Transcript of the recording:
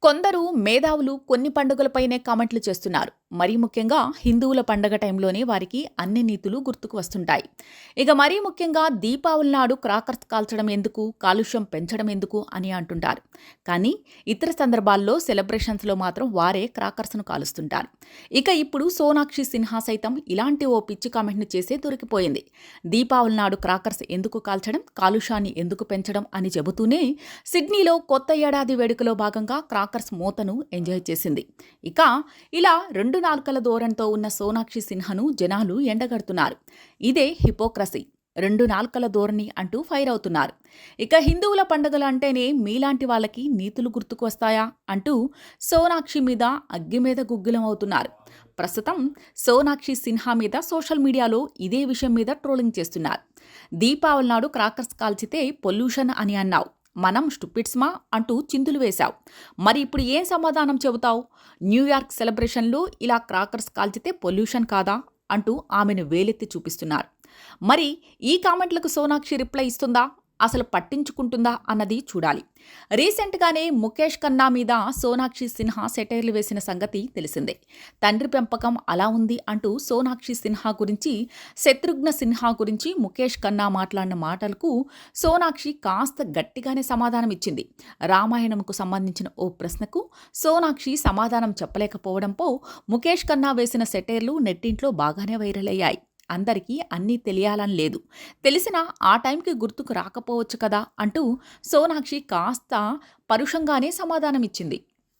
కొందరు మేధావులు కొన్ని పండుగలపైనే కామెంట్లు చేస్తున్నారు. మరీ ముఖ్యంగా హిందువుల పండగ టైంలోనే వారికి అన్ని నీతులు గుర్తుకు వస్తుంటాయి. ఇక మరీ ముఖ్యంగా దీపావళి నాడు క్రాకర్స్ కాల్చడం ఎందుకు, కాలుష్యం పెంచడం ఎందుకు అని అంటుంటారు. కానీ ఇతర సందర్భాల్లో సెలబ్రేషన్స్లో మాత్రం వారే క్రాకర్స్ను కాలుస్తుంటారు. ఇక ఇప్పుడు సోనాక్షి సిన్హా సైతం ఇలాంటి ఓ పిచ్చి కామెంట్ని చేసే దొరికిపోయింది. దీపావళి నాడు క్రాకర్స్ ఎందుకు కాల్చడం, కాలుష్యాన్ని ఎందుకు పెంచడం అని చెబుతూనే సిడ్నీలో కొత్త ఏడాది వేడుకలో భాగంగా క్రాకర్స్ మూతను ఎంజాయ్ చేసింది. ఇక ఇలా రెండు నాలుకల ధోరణితో ఉన్న సోనాక్షి సిన్హాను జనాలు ఎండగడుతున్నారు. ఇదే హిపోక్రసీ, రెండు నాలుకల ధోరణి అంటూ ఫైర్ అవుతున్నారు. ఇక హిందువుల పండుగలు అంటేనే మీలాంటి వాళ్ళకి నీతులు గుర్తుకు వస్తాయా అంటూ సోనాక్షి మీద అగ్గి మీద గుగ్గిలం అవుతున్నారు. ప్రస్తుతం సోనాక్షి సిన్హా మీద సోషల్ మీడియాలో ఇదే విషయం మీద ట్రోలింగ్ చేస్తున్నారు. దీపావళి నాడు క్రాకర్స్ కాల్చితే పొల్యూషన్ అని అన్నావు, మనం స్టూపిడ్స్మా అంటూ చిందులు వేశావు. మరి ఇప్పుడు ఏం సమాధానం చెబుతావు? న్యూయార్క్ సెలబ్రేషన్లో ఇలా క్రాకర్స్ కాల్చితే పొల్యూషన్ కాదా అంటూ ఆమెను వేలెత్తి చూపిస్తున్నారు. మరి ఈ కామెంట్లకు సోనాక్షి రిప్లై ఇస్తుందా, అసలు పట్టించుకుంటుందా అన్నది చూడాలి. రీసెంట్గానే ముఖేష్ ఖన్నా మీద సోనాక్షి సిన్హా సెటైర్లు వేసిన సంగతి తెలిసిందే. తండ్రి పెంపకం అలా ఉంది అంటూ సోనాక్షి సిన్హా గురించి, శత్రుఘ్న సిన్హా గురించి ముఖేష్ ఖన్నా మాట్లాడిన మాటలకు సోనాక్షి కాస్త గట్టిగానే సమాధానం ఇచ్చింది. రామాయణంకు సంబంధించిన ఓ ప్రశ్నకు సోనాక్షి సమాధానం చెప్పలేకపోవడంతో ముఖేష్ ఖన్నా వేసిన సెటైర్లు నెట్టింట్లో బాగానే వైరల్ అయ్యాయి. అందరికీ అన్నీ తెలియాలని లేదు, తెలిసినా ఆ టైంకి గుర్తుకు రాకపోవచ్చు కదా అంటూ సోనాక్షి కాస్త పరుషంగానే సమాధానమిచ్చింది.